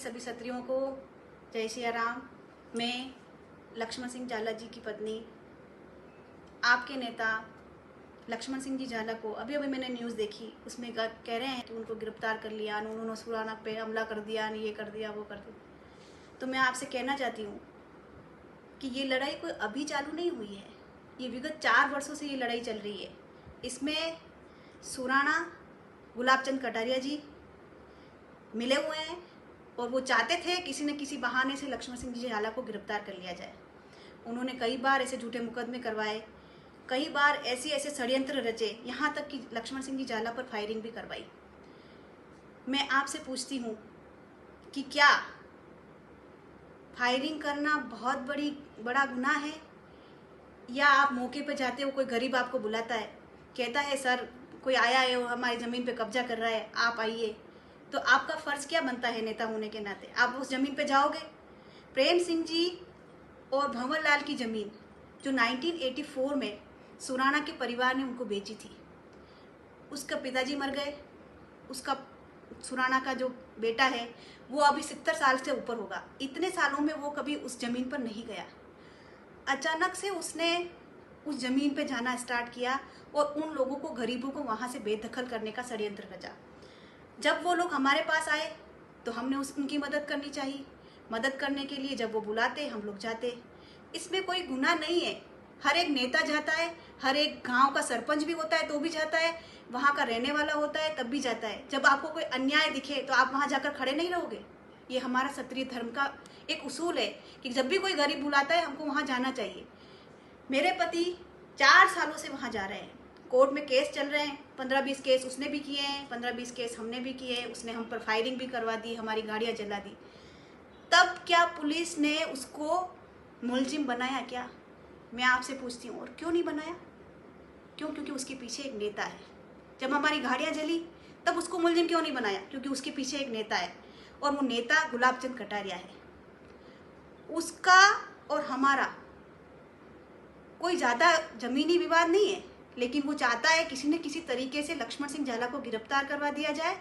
सभी क्षत्रियों को जय सिया राम। मैं लक्ष्मण सिंह झाला जी की पत्नी, आपके नेता लक्ष्मण सिंह जी झाला को अभी मैंने न्यूज़ देखी, उसमें कह रहे हैं कि उनको गिरफ्तार कर लिया, उन्होंने सुराना पे हमला कर दिया, ये कर दिया वो कर दिया। तो मैं आपसे कहना चाहती हूँ कि ये लड़ाई कोई अभी चालू नहीं हुई है, ये विगत 4 वर्षों से ये लड़ाई चल रही है। इसमें सुराना गुलाबचंद कटारिया जी मिले हुए हैं और वो चाहते थे किसी न किसी बहाने से लक्ष्मण सिंह जी झाला को गिरफ्तार कर लिया जाए। उन्होंने कई बार ऐसे झूठे मुकदमे करवाए, कई बार ऐसे षड्यंत्र रचे, यहाँ तक कि लक्ष्मण सिंह जी झाला पर फायरिंग भी करवाई। मैं आपसे पूछती हूँ कि क्या फायरिंग करना बहुत बड़ा गुनाह है, या आप मौके पर जाते हो, कोई गरीब आपको बुलाता है, कहता है सर कोई आया है हमारी ज़मीन पे कब्जा कर रहा है, आप आइए, तो आपका फ़र्ज़ क्या बनता है नेता होने के नाते? आप उस ज़मीन पे जाओगे? प्रेम सिंह जी और भंवर लाल की ज़मीन जो 1984 में सुराना के परिवार ने उनको बेची थी, उसका पिताजी मर गए, उसका सुराना का जो बेटा है वो अभी 70 साल से ऊपर होगा। इतने सालों में वो कभी उस ज़मीन पर नहीं गया। अचानक से उसने उस ज़मीन पे जाना स्टार्ट किया और उन लोगों को, गरीबों को वहाँ से बेदखल करने का षड्यंत्र रचा। जब वो लोग हमारे पास आए तो हमने उनकी मदद करनी चाहिए। मदद करने के लिए जब वो बुलाते हम लोग जाते। इसमें कोई गुनाह नहीं है। हर एक नेता जाता है, हर एक गांव का सरपंच भी होता है तो भी जाता है, वहाँ का रहने वाला होता है तब भी जाता है। जब आपको कोई अन्याय दिखे तो आप वहाँ जाकर खड़े नहीं रहोगे। ये हमारा क्षत्रिय धर्म का एक उसूल है कि जब भी कोई गरीब बुलाता है हमको वहाँ जाना चाहिए। मेरे पति 4 सालों से वहाँ जा रहे हैं, कोर्ट में केस चल रहे हैं, 15-20 केस उसने भी किए हैं, 15-20 केस हमने भी किए हैं। उसने हम पर फायरिंग भी करवा दी, हमारी गाड़ियाँ जला दी। तब क्या पुलिस ने उसको मुलजिम बनाया क्या? मैं आपसे पूछती हूँ, और क्यों नहीं बनाया? क्यों? क्योंकि उसके पीछे एक नेता है। जब हमारी गाड़ियाँ जली तब उसको मुलजिम क्यों नहीं बनाया? क्योंकि उसके पीछे एक नेता है और वो नेता गुलाबचंद कटारिया है। उसका और हमारा कोई ज़्यादा ज़मीनी विवाद नहीं है, लेकिन वो चाहता है किसी न किसी तरीके से लक्ष्मण सिंह झाला को गिरफ्तार करवा दिया जाए,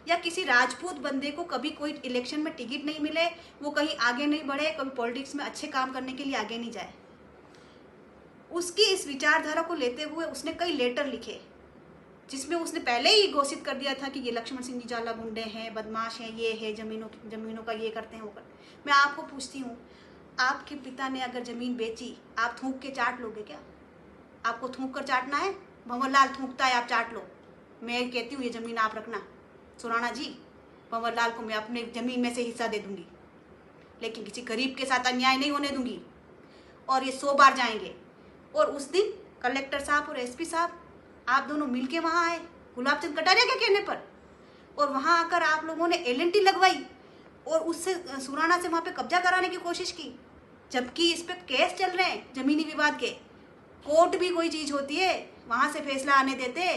या किसी राजपूत बंदे को कभी कोई इलेक्शन में टिकट नहीं मिले, वो कहीं आगे नहीं बढ़े, कभी पॉलिटिक्स में अच्छे काम करने के लिए आगे नहीं जाए। उसकी इस विचारधारा को लेते हुए उसने कई लेटर लिखे जिसमें उसने पहले ही घोषित कर दिया था कि ये लक्ष्मण सिंह जी झाला गुंडे हैं, बदमाश हैं, ये है, ज़मीनों का ये करते हैं वो करते हैं। मैं आपको पूछती हूँ, आपके पिता ने अगर ज़मीन बेची, आप थूक के चाट लोगे क्या? आपको थूक कर चाटना है? भंवर लाल थूकता है, आप चाट लो। मैं कहती हूँ ये ज़मीन आप रखना सुराना जी, भंवर लाल को मैं अपने ज़मीन में से हिस्सा दे दूँगी, लेकिन किसी गरीब के साथ अन्याय नहीं होने दूँगी। और ये 100 बार जाएंगे। और उस दिन कलेक्टर साहब और एसपी साहब आप दोनों मिलके वहाँ आए गुलाबचंद कटारिया के कहने पर, और वहाँ आकर आप लोगों ने LNT लगवाई और उससे सुराना से वहाँ पे कब्जा कराने की कोशिश की, जबकि इस पे केस चल रहे हैं ज़मीनी विवाद के। कोर्ट भी कोई चीज़ होती है, वहाँ से फैसला आने देते।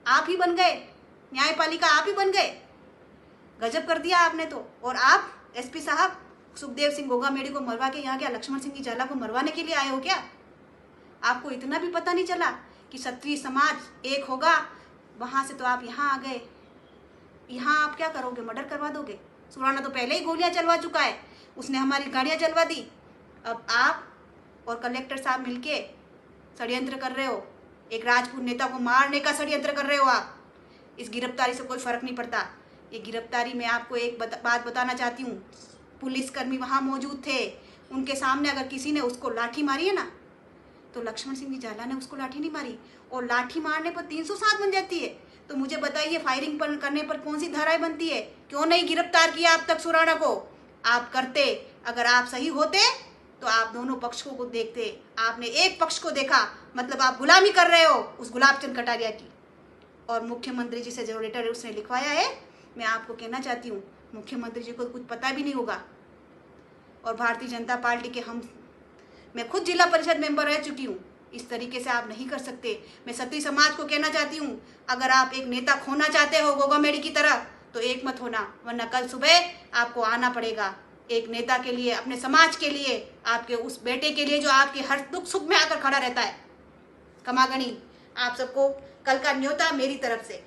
आप ही बन गए न्यायपालिका, आप ही बन गए। गजब कर दिया आपने तो। और आप एसपी साहब सुखदेव सिंह गोगामेड़ी को मरवा के यहाँ क्या लक्ष्मण सिंह जी झाला को मरवाने के लिए आए हो क्या? आपको इतना भी पता नहीं चला कि क्षत्रिय समाज एक होगा? वहाँ से तो आप यहाँ आ गए। यहाँ आप क्या करोगे? मर्डर करवा दोगे? सुराना तो पहले ही गोलियाँ चलवा चुका है, उसने हमारी गाड़ियाँ जलवा दी। अब आप और कलेक्टर साहब मिलके षड्यंत्र कर रहे हो, एक राजपूत नेता को मारने का षड्यंत्र कर रहे हो आप। इस गिरफ्तारी से कोई फर्क नहीं पड़ता। ये गिरफ्तारी में आपको एक बात बताना चाहती हूँ, पुलिसकर्मी वहाँ मौजूद थे, उनके सामने अगर किसी ने उसको लाठी मारी है ना, तो लक्ष्मण सिंह जी झाला ने उसको लाठी नहीं मारी, और लाठी मारने पर 307 बन जाती है। तो मुझे बताइए फायरिंग पर करने पर कौन सी धाराएं बनती है? क्यों नहीं गिरफ्तार किया अब तक सुराना को? आप करते, अगर आप सही होते तो आप दोनों पक्षों को देखते। आपने एक पक्ष को देखा, मतलब आप गुलामी कर रहे हो उस गुलाबचंद कटारिया की। और मुख्यमंत्री जी से जो लेटर उसने लिखवाया है, मैं आपको कहना चाहती हूँ मुख्यमंत्री जी को कुछ पता भी नहीं होगा। और भारतीय जनता पार्टी के मैं खुद जिला परिषद मेंबर रह चुकी हूँ। इस तरीके से आप नहीं कर सकते। मैं क्षत्रिय समाज को कहना चाहती हूँ, अगर आप एक नेता खोना चाहते हो गोगामेड़ी की तरह, तो एक मत होना, वरना कल सुबह आपको आना पड़ेगा एक नेता के लिए, अपने समाज के लिए, आपके उस बेटे के लिए जो आपके हर दुख सुख में आकर खड़ा रहता है। कमागणी आप सबको कल का न्योता मेरी तरफ से।